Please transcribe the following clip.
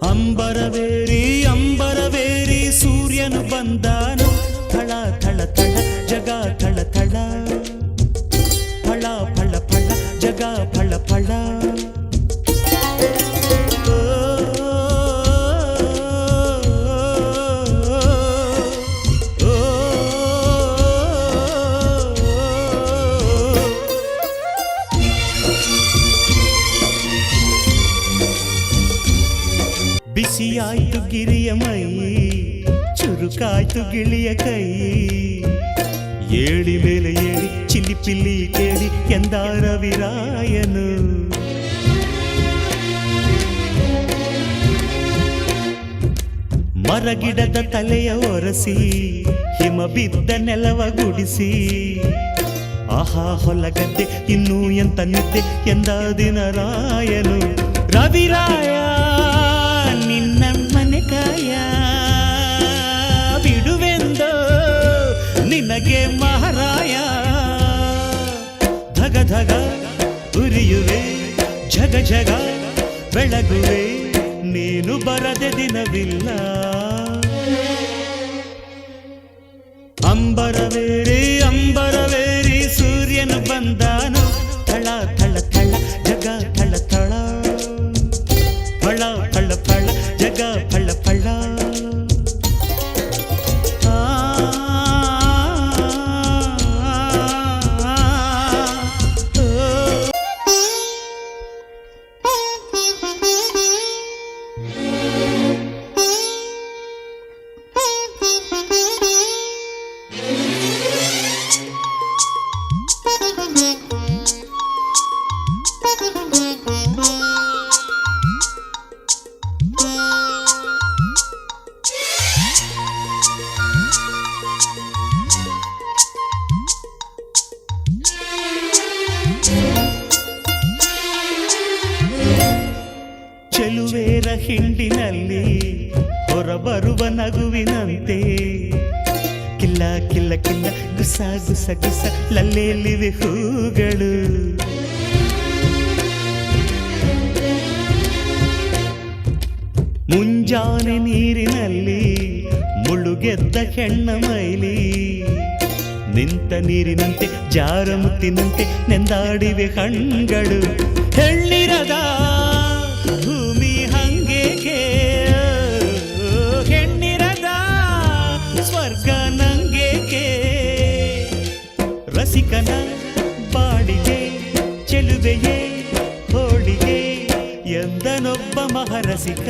ಅಂಬರವೇರಿ ಅಂಬರವೇರಿ ಸೂರ್ಯನು ಬಂದಾನು ಥಳ ಥಳ ಥಳ ಜಗ ಥಳ ಥಳ ಫಳ ಫಳ ಫಳ ಜಗ ಫಳ ಫಳ ಬಿಸಿಯಾಯ್ತು ಗಿರಿಯ ಮೈ ಚುರುಕಾಯ್ತು ಗಿಳಿಯ ಕೈ ಏಳಿ ಮೇಲೆ ಏಳಿ ಚಿಲಿಪಿಲಿ ಕೇಳಿ ಎಂದಾರ ವಿರಾಯನು ಮರಗಿಡದ ತಲೆಯ ಒರಸಿ ಹಿಮ ಬಿದ್ದ ನೆಲವ ಗುಡಿಸಿ ಆಹಾ ಹೊಲಗದ್ದೆ ಇನ್ನೂ ಎಂತ ನಿದ್ದೆ ಎಂದ ದಿನ ರಾಯನು ರವಿರಾಯ ನಿನ್ನ ಮನೆ ಕಾಯ ಬಿಡುವೆಂದೋ ನಿನಗೆ ಮಹಾರಾಯ ಧಗ ಧಗ ಉರಿಯುವೆ ಜಗ ಜಗ ಬೆಳಗುವೆ ನೀನು ಬರದೆ ದಿನವಿಲ್ಲ ಅಂಬರವೇರಿ ಅಂಬರವೇರಿ ಸೂರ್ಯನು ಬಂದಾನು ಥಳ ಥಳ ಥಳ ಜಗ ಥಳ ಥಳ ಫಳ ಫಳ ಫಳ ಜಗ ಫಳ ಫಳ ಚೆಲುವೇರ ಹಿಂಡಿನಲ್ಲಿ ಹೊರಬರುವ ನಗುವಿನಂತೆ ಕಿಲ್ಲ ಕಿಲ್ಲ ಕಿಲ್ಲ ಗುಸ ಗುಸ ಗುಸ ಲಲ್ಲೆಯಲ್ಲಿವೆ ಹೂಗಳು ಮುಂಜಾನೆ ನೀರಿನಲ್ಲಿ ಮುಳುಗೆದ್ದ ಹೆಣ್ಣ ಮೈಲಿ ನಿಂತ ನೀರಿನಂತೆ ಜಾರ ಮುತ್ತಿನಂತೆ ನೆಂದಾಡಿವೆ ಕಣ್ಗಳು ಹೆಣ್ಣಿರದ ಭೂಮಿ ಹಂಗೇಕೆ ಹೆಣ್ಣಿರದ ಸ್ವರ್ಗ ನಂಗೇಕೆ ರಸಿಕನ ಬಾಡಿಗೆ ಚೆಲುವೆಯೇ ಹೋಳಿಗೆ ಎಂದನೊಬ್ಬ ಮಹರಸಿಕ